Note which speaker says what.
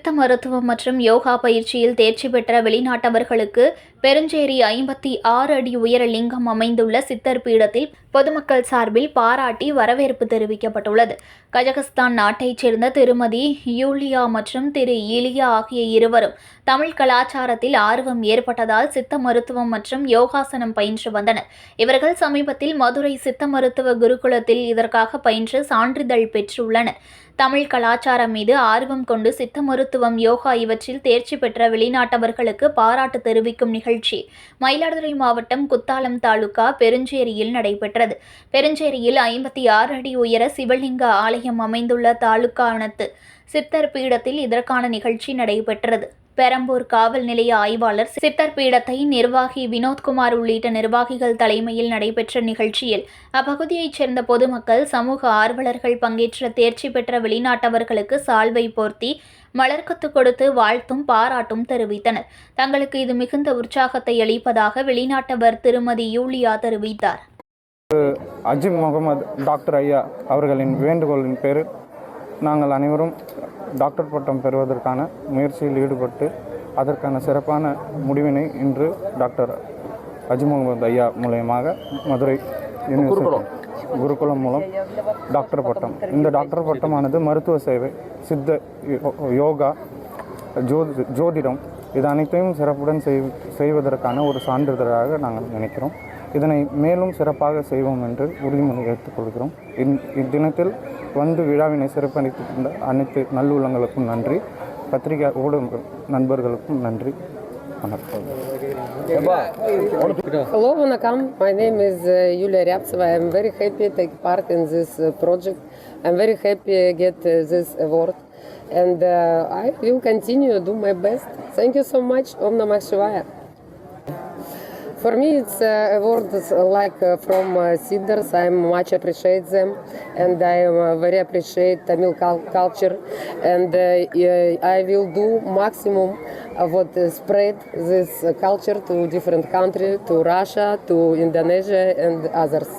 Speaker 1: சித்த மருத்துவம் மற்றும் யோகா பயிற்சியில் தேர்ச்சி பெற்ற வெளிநாட்டவர்களுக்கு பெருஞ்சேரி 56 அடி உயர லிங்கம் அமைந்துள்ள சித்தர் பீடத்தில் பொதுமக்கள் சார்பில் பாராட்டி வரவேற்பு தெரிவிக்கப்பட்டுள்ளது. கஜகஸ்தான் நாட்டைச் சேர்ந்த திருமதி யூலியா மற்றும் திரு இலியா ஆகிய இருவரும் தமிழ் கலாச்சாரத்தில் ஆர்வம் ஏற்பட்டதால் சித்த மருத்துவம் மற்றும் யோகாசனம் பயின்று வந்தனர். இவர்கள் சமீபத்தில் மதுரை சித்த மருத்துவ குருகுலத்தில் இதற்காக பயின்று சான்றிதழ் பெற்றுள்ளனர். தமிழ் கலாச்சாரம் மீது ஆர்வம் கொண்டு சித்த மருத்துவம், யோகா இவற்றில் தேர்ச்சி பெற்ற வெளிநாட்டவர்களுக்கு பாராட்டு தெரிவிக்கும் நிகழ்ச்சி மயிலாடுதுறை மாவட்டம் குத்தாலம் தாலுகா பெருஞ்சேரியில் நடைபெற்றது. பெருஞ்சேரியில் 56 அடி உயர சிவலிங்க ஆலயம் அமைந்துள்ள தாலுகானத்து சித்தர் பீடத்தில் இதற்கான நிகழ்ச்சி நடைபெற்றது. பெரம்பூர் காவல் நிலைய ஆய்வாளர், சித்தர் பீடத்தை நிர்வாகி வினோத்குமார் உள்ளிட்ட நிர்வாகிகள் தலைமையில் நடைபெற்ற நிகழ்ச்சியில் அப்பகுதியைச் சேர்ந்த பொதுமக்கள், சமூக ஆர்வலர்கள் பங்கேற்ற தேர்ச்சி பெற்ற வெளிநாட்டவர்களுக்கு சால்வை போர்த்தி மலர்கொத்து கொடுத்து வாழ்த்தும் பாராட்டும் தெரிவித்தனர். தங்களுக்கு இது மிகுந்த உற்சாகத்தை அளிப்பதாக வெளிநாட்டவர் திருமதி யூலியா தெரிவித்தார்.
Speaker 2: அஜிம் முகமது டாக்டர் ஐயா அவர்களின் வேண்டுகோளின் பேரில் நாங்கள் அனைவரும் டாக்டர் பட்டம் பெறுவதற்கான முயற்சியில் ஈடுபட்டு அதற்கான சிறப்பான முடிவினை இன்று டாக்டர் அஜிம் முகமது ஐயா மூலயமாக மதுரை குருகுலம் மூலம் டாக்டர் பட்டம். இந்த டாக்டர் பட்டமானது மருத்துவ சேவை, சித்த யோகா, ஜோதிடம் இது அனைத்தையும் சிறப்புடன் செய்வதற்கான ஒரு சான்றிதழாக நாங்கள் நினைக்கிறோம். இதனை மேலும் சிறப்பாக செய்வோம் என்று உறுதிமொழி எடுத்துக்கொள்கிறோம். இத்தினத்தில் வந்து விழாவினை சிறப்பளித்திருந்த அனைத்து நல்லுள்ளங்களுக்கும் நன்றி. பத்திரிகை ஊடக நண்பர்களுக்கும் நன்றி. வணக்கம்.
Speaker 3: Hello, Vanakkam. My name is Yulia Ryabtseva. I am very happy to take part in this project. I am very happy to get this award. And I will continue to do my best. Thank you so much. Om Namah Shivaya. For me, it's awards like from Siddhars. I much appreciate them, and I very appreciate Tamil culture. And I will do maximum what spread this culture to different countries, to Russia, to Indonesia, and others.